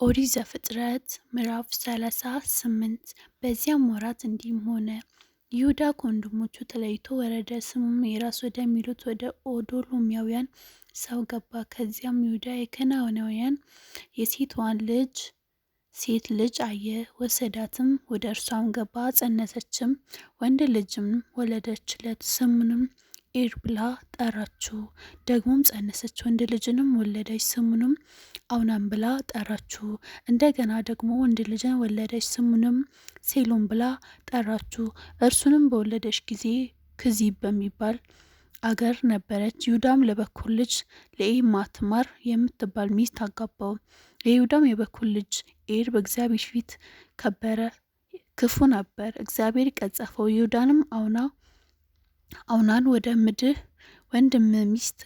ኦሪት ዘፍጥረት ምዕራፍ 38 በዚያም ወራት እንዲህ ሆነ፣ ይሁዳ ከወንድሞቹ ተለይቶ ወረደ። ስሙም ኤራስ ወደሚሉት ወደ ኦዶሎማውያን ሰው ገባ። ከዚያም ይሁዳ የከነዓናውያን የሴትዋን ሴት ልጅ አየ፣ ወሰዳትም፣ ወደ እርሷም ገባ፣ ጸነሰችም፣ ወንድ ልጅም ወለደችለት። ስሙንም ኤር ብላ ጠራችው። ደግሞም ጸነሰች፣ ወንድ ልጅንም ወለደች፣ ስሙንም አውናን ብላ ጠራችው። እንደገና ደግሞ ወንድ ልጅን ወለደች፣ ስሙንም ሴሎም ብላ ጠራችው። እርሱንም በወለደች ጊዜ ክዚብ በሚባል አገር ነበረች። ይሁዳም ለበኩር ልጅ ለኢማትማር የምትባል ሚስት አጋባው። የይሁዳም የበኩር ልጅ ኤር በእግዚአብሔር ፊት ከበረ፣ ክፉ ነበር፣ እግዚአብሔር ቀጸፈው። ይሁዳንም አውናን ወደ ምድህ ወንድም ሚስት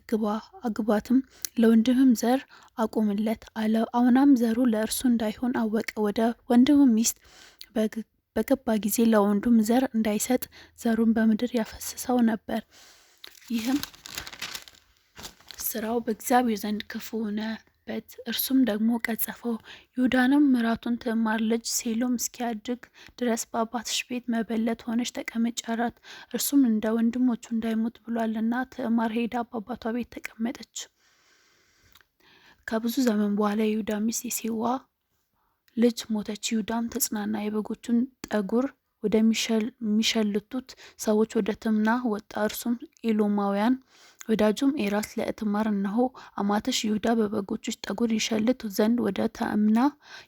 አግባትም፣ ለወንድምህም ዘር አቁምለት አለው። አውናም ዘሩ ለእርሱ እንዳይሆን አወቀ። ወደ ወንድሙ ሚስት በገባ ጊዜ ለወንዱም ዘር እንዳይሰጥ ዘሩን በምድር ያፈስሰው ነበር። ይህም ስራው በእግዚአብሔር ዘንድ ክፉ ሆነበት፣ እርሱም ደግሞ ቀጸፈው። ይሁዳንም ምራቱን ትዕማር ልጅ ሴሎም እስኪያድግ ድረስ በአባትሽ ቤት መበለት ሆነች ተቀመጭ አላት። እርሱም እንደ ወንድሞቹ እንዳይሞት ብሏልና። ትዕማር ሄዳ በአባቷ ቤት ተቀመጠች። ከብዙ ዘመን በኋላ የይሁዳ ሚስት የሴዋ ልጅ ሞተች። ይሁዳም ተጽናና፣ የበጎቹን ጠጉር ወደሚሸልቱት ሰዎች ወደ ትምና ወጣ። እርሱም ኤሎማውያን ወዳጁም ኤራስ ለትዕማር፣ እነሆ አማትሽ ይሁዳ በበጎችሽ ጠጉር ይሸልት ዘንድ ወደ ተምና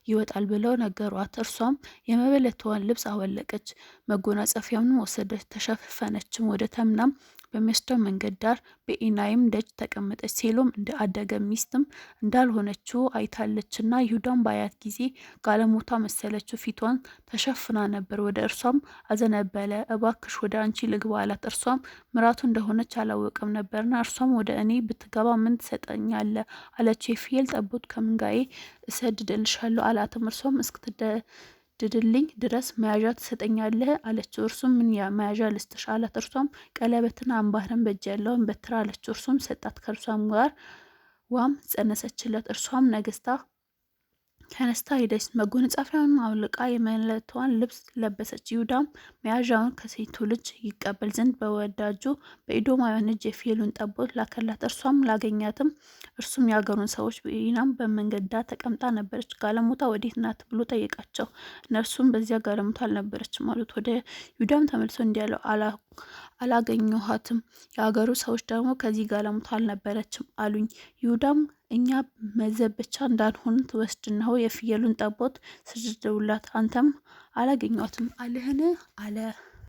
ይወጣል ብለው ነገሯት። እርሷም የመበለትዋን ልብስ አወለቀች፣ መጎናጸፊያውንም ወሰደች፣ ተሸፈነችም። ወደ ተምናም በሚወስደው መንገድ ዳር በኤናይም ደጅ ተቀመጠች። ሴሎም እንደ አደገ ሚስትም እንዳልሆነችው አይታለችና ይሁዳም ባያት ጊዜ ጋለሞታ መሰለችው፣ ፊቷን ተሸፍና ነበር። ወደ እርሷም አዘነበለ። እባክሽ ወደ አንቺ ልግባ አላት። እርሷም ምራቱ እንደሆነች አላወቅም ነበርና። እርሷም ወደ እኔ ብትገባ ምን ትሰጠኛለህ አለችው። የፍየል ጠቦት ከምንጋዬ እሰድድልሻለሁ አላትም። እርሷም እስክትሰድድልኝ ድረስ መያዣ ትሰጠኛለህ አለችው። እርሱም ምን መያዣ ልስጥሽ አላት። እርሷም ቀለበትና አምባርን በእጅ ያለውን በትር አለችው። እርሱም ሰጣት። ከእርሷም ጋር ዋም ጸነሰችለት። እርሷም ተነስታ ሄደች፣ መጎናጸፊያዋንም አውልቃ የመበለትዋን ልብስ ለበሰች። ይሁዳም መያዣውን ከሴቱ ልጅ ይቀበል ዘንድ በወዳጁ በኤዶማውያን እጅ የፍየሉን ጠቦት ላከላት። እርሷም ላገኛትም፣ እርሱም የአገሩን ሰዎች በኢናም በመንገድ ዳር ተቀምጣ ነበረች። ጋለሞታ ወዴት ናት ብሎ ጠየቃቸው። እነርሱም በዚያ ጋለሞታ አልነበረችም አሉት። ወደ ይሁዳም ተመልሶ እንዲህ አለው፣ አላገኘኋትም። የአገሩ ሰዎች ደግሞ ከዚህ ጋለሞታ አልነበረችም አሉኝ። ይሁዳም እኛ መዘበቻ እንዳንሆን ትወስድ ነው የፍየሉን ጠቦት ስደድውላት፣ አንተም አላገኘኋትም አልህን አለ።